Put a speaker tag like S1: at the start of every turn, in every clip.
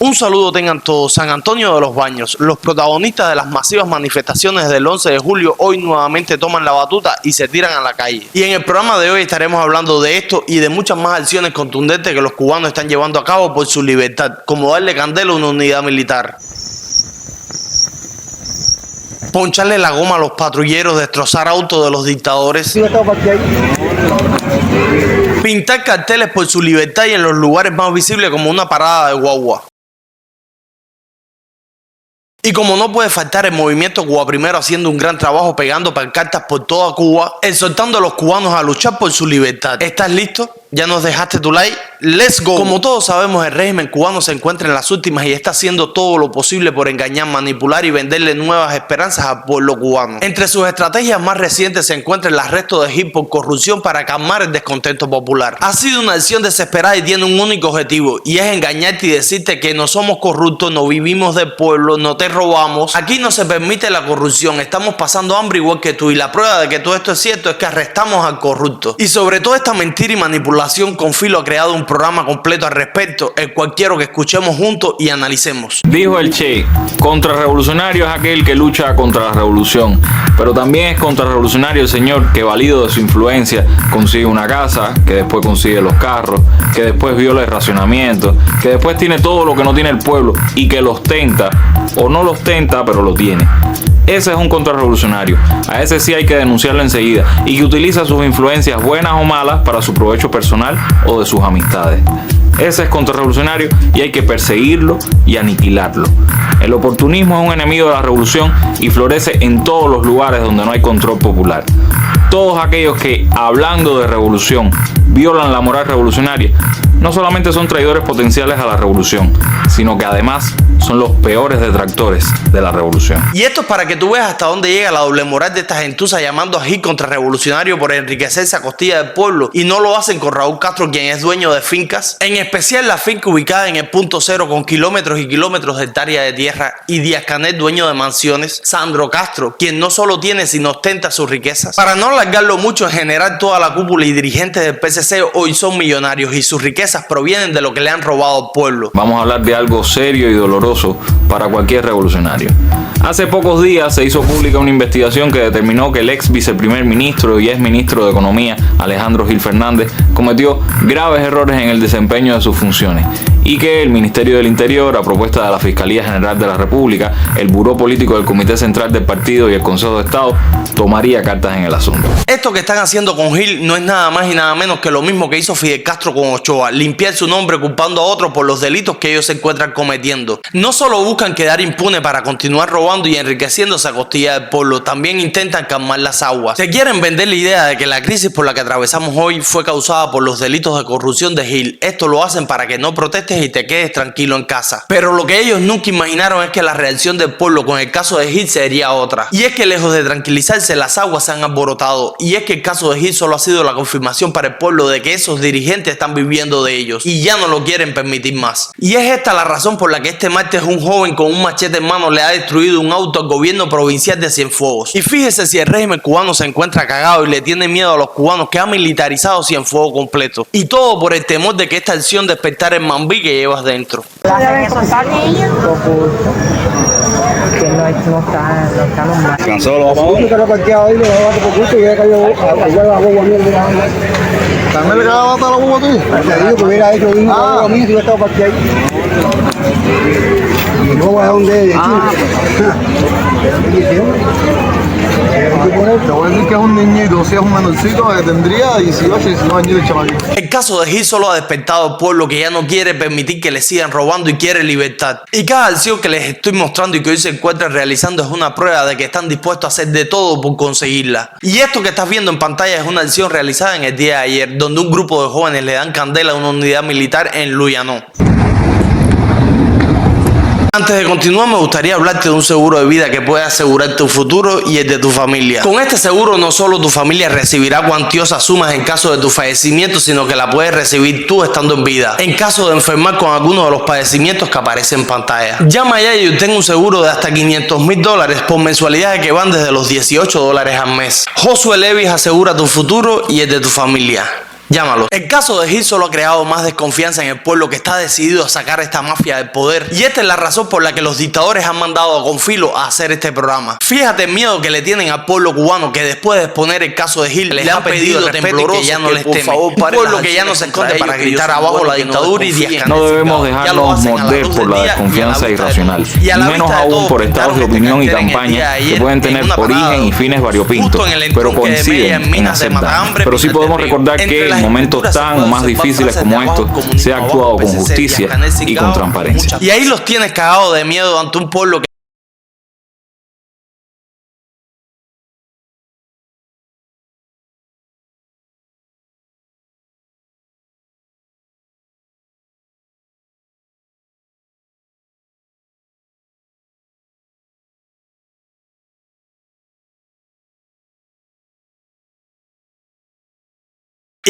S1: Un saludo tengan todos. San Antonio de los Baños, los protagonistas de las masivas manifestaciones del 11 de julio, hoy nuevamente toman la batuta y se tiran a la calle. Y en el programa de hoy estaremos hablando de esto y de muchas más acciones contundentes que los cubanos están llevando a cabo por su libertad, como darle candela a una unidad militar, poncharle la goma a los patrulleros, destrozar autos de los dictadores, pintar carteles por su libertad y en los lugares más visibles como una parada de guagua. Y como no puede faltar el movimiento Cuba Primero haciendo un gran trabajo pegando pancartas por toda Cuba, exhortando a los cubanos a luchar por su libertad. ¿Estás listo? ¿Ya nos dejaste tu like? ¡Let's go! Como todos sabemos, el régimen cubano se encuentra en las últimas y está haciendo todo lo posible por engañar, manipular y venderle nuevas esperanzas al pueblo cubano. Entre sus estrategias más recientes se encuentra el arresto de Gil por corrupción para calmar el descontento popular. Ha sido una acción desesperada y tiene un único objetivo, y es engañarte y decirte que no somos corruptos, no vivimos del pueblo, no te robamos. Aquí no se permite la corrupción, estamos pasando hambre igual que tú, y la prueba de que todo esto es cierto es que arrestamos al corrupto. Y sobre todo esta mentira y manipulación, Confilo ha creado un programa completo al respecto, el cual quiero que escuchemos juntos y analicemos.
S2: Dijo el Che, contrarrevolucionario es aquel que lucha contra la revolución, pero también es contrarrevolucionario el señor que, valido de su influencia, consigue una casa, que después consigue los carros, que después viola el racionamiento, que después tiene todo lo que no tiene el pueblo y que lo ostenta, o no lo ostenta, pero lo tiene. Ese es un contrarrevolucionario. A ese sí hay que denunciarlo enseguida y que utiliza sus influencias buenas o malas para su provecho personal o de sus amistades. Ese es contrarrevolucionario y hay que perseguirlo y aniquilarlo. El oportunismo es un enemigo de la revolución y florece en todos los lugares donde no hay control popular. Todos aquellos que, hablando de revolución, violan la moral revolucionaria, no solamente son traidores potenciales a la revolución, sino que además son los peores detractores de la revolución.
S1: Y esto es para que tú veas hasta dónde llega la doble moral de esta gentuza llamando a Gil contrarrevolucionario por enriquecerse a costilla del pueblo, y no lo hacen con Raúl Castro, quien es dueño de fincas, en especial la finca ubicada en el punto cero con kilómetros y kilómetros de hectárea de tierra, y Díaz Canel, dueño de mansiones, Sandro Castro, quien no solo tiene sino ostenta sus riquezas. Para no alargarlo mucho, en general toda la cúpula y dirigentes del PCC hoy son millonarios y sus riquezas provienen de lo que le han robado al pueblo.
S2: Vamos a hablar de algo serio y doloroso para cualquier revolucionario. Hace pocos días se hizo pública una investigación que determinó que el ex viceprimer ministro y ex ministro de Economía, Alejandro Gil Fernández, cometió graves errores en el desempeño de sus funciones y que el Ministerio del Interior, a propuesta de la Fiscalía General de la República, el Buró Político del Comité Central del Partido y el Consejo de Estado tomaría cartas en el asunto.
S1: Esto que están haciendo con Gil no es nada más y nada menos que lo mismo que hizo Fidel Castro con Ochoa, limpiar su nombre culpando a otros por los delitos que ellos se encuentran cometiendo. No solo buscan quedar impunes para continuar robando y enriqueciéndose a costilla del pueblo, también intentan calmar las aguas. Te quieren vender la idea de que la crisis por la que atravesamos hoy fue causada por los delitos de corrupción de Gil. Esto lo hacen para que no protestes y te quedes tranquilo en casa. Pero lo que ellos nunca imaginaron es que la reacción del pueblo con el caso de Gil sería otra. Y es que lejos de tranquilizarse, las aguas se han alborotado. Y es que el caso de Gil solo ha sido la confirmación para el pueblo de que esos dirigentes están viviendo de ellos y ya no lo quieren permitir más. Y es esta la razón por la que este martes un joven con un machete en mano le ha destruido un auto al gobierno provincial de Cienfuegos. Y fíjese si el régimen cubano se encuentra cagado y le tiene miedo a los cubanos, que ha militarizado Cienfuegos completo. Y todo por el temor de que esta acción despertara el mambí que llevas dentro.
S3: Que no está normal.
S4: Cansado lo vamos a ver. ¿También le acaba de matar la bomba a ti? Te digo que hubiera hecho un a mí si yo estaba para aquí. Y no voy a donde te voy a decir que es un niñito, si es un menorcito que tendría 18, 19 años de chamaquito.
S1: El caso de Gil solo ha despertado al pueblo que ya no quiere permitir que le sigan robando y quiere libertad. Y cada acción que les estoy mostrando y que hoy se encuentran realizando es una prueba de que están dispuestos a hacer de todo por conseguirla. Y esto que estás viendo en pantalla es una acción realizada en el día de ayer, donde un grupo de jóvenes le dan candela a una unidad militar en Luyanó. Antes de continuar, me gustaría hablarte de un seguro de vida que puede asegurar tu futuro y el de tu familia. Con este seguro no solo tu familia recibirá cuantiosas sumas en caso de tu fallecimiento, sino que la puedes recibir tú estando en vida, en caso de enfermar con alguno de los padecimientos que aparecen en pantalla. Llama ya y obtén un seguro de hasta $500,000 por mensualidades que van desde los $18 al mes. Josué Levis asegura tu futuro y el de tu familia. Llámalo. El caso de Gil solo ha creado más desconfianza en el pueblo, que está decidido a sacar a esta mafia del poder. Y esta es la razón por la que los dictadores han mandado a Confilo a hacer este programa. Fíjate el miedo que le tienen al pueblo cubano, que después de exponer el caso de Gil les ha pedido tembloroso que ya no les teme. Un pueblo que ya no se esconde para gritar abajo la dictadura y Díaz-Canel.
S2: No debemos dejarnos morder por la desconfianza irracional, y menos aún por estados de opinión y campaña que pueden tener origen y fines variopintos, pero coinciden en hacer daño. Pero sí podemos recordar que en momentos tan o más difíciles como estos se ha actuado con justicia y con transparencia.
S1: Y ahí los tienes cagados de miedo ante un pueblo que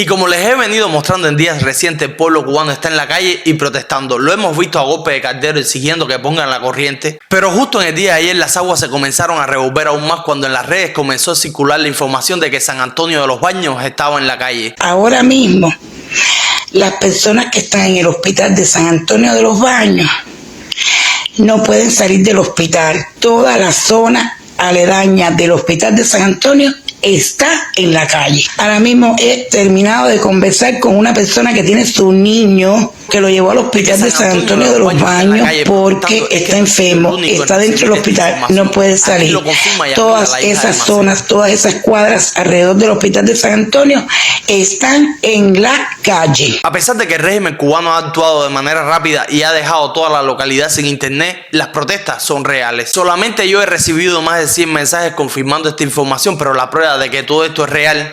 S1: Y como les he venido mostrando en días recientes, el pueblo cubano está en la calle y protestando. Lo hemos visto a golpe de caldero exigiendo que pongan la corriente. Pero justo en el día de ayer las aguas se comenzaron a revolver aún más cuando en las redes comenzó a circular la información de que San Antonio de los Baños estaba en la calle.
S5: Ahora mismo, las personas que están en el hospital de San Antonio de los Baños no pueden salir del hospital. Toda la zona aledaña del hospital de San Antonio está en la calle. Ahora mismo he terminado de conversar con una persona que tiene su niño, que lo llevó al hospital de San Antonio de los Baños porque está enfermo, está dentro del hospital, no puede salir. Todas esas zonas, todas esas cuadras alrededor del hospital de San Antonio están en la calle.
S1: A pesar de que el régimen cubano ha actuado de manera rápida y ha dejado toda la localidad sin internet, las protestas son reales. Solamente yo he recibido más de 100 mensajes confirmando esta información, pero la prueba de que todo esto es real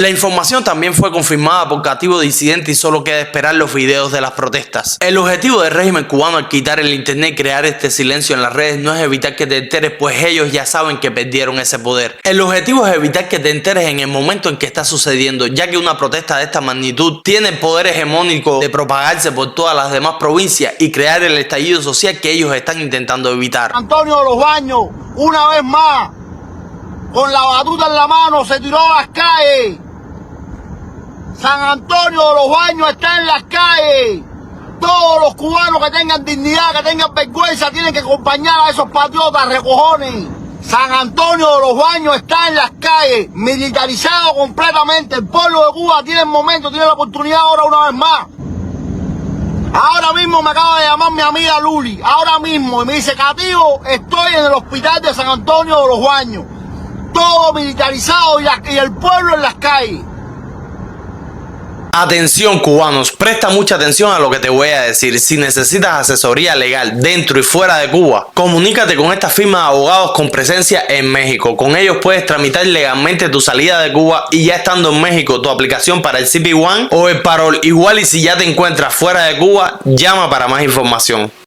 S1: La información también fue confirmada por Cativo Disidente y solo queda esperar los videos de las protestas. El objetivo del régimen cubano al quitar el internet y crear este silencio en las redes no es evitar que te enteres, pues ellos ya saben que perdieron ese poder. El objetivo es evitar que te enteres en el momento en que está sucediendo, ya que una protesta de esta magnitud tiene el poder hegemónico de propagarse por todas las demás provincias y crear el estallido social que ellos están intentando evitar.
S6: Antonio de los Baños, una vez más, con la batuta en la mano, se tiró a las calles. San Antonio de los Baños está en las calles. Todos los cubanos que tengan dignidad, que tengan vergüenza, tienen que acompañar a esos patriotas, recojones. San Antonio de los Baños está en las calles, militarizado completamente. El pueblo de Cuba tiene el momento, tiene la oportunidad ahora una vez más. Ahora mismo me acaba de llamar mi amiga Luli, ahora mismo, y me dice: Cativo, estoy en el hospital de San Antonio de los Baños. Todo militarizado y el pueblo en las calles.
S1: Atención cubanos, presta mucha atención a lo que te voy a decir. Si necesitas asesoría legal dentro y fuera de Cuba, comunícate con esta firma de abogados con presencia en México. Con ellos puedes tramitar legalmente tu salida de Cuba y ya estando en México tu aplicación para el CP1 o el parol. Igual y si ya te encuentras fuera de Cuba, llama para más información.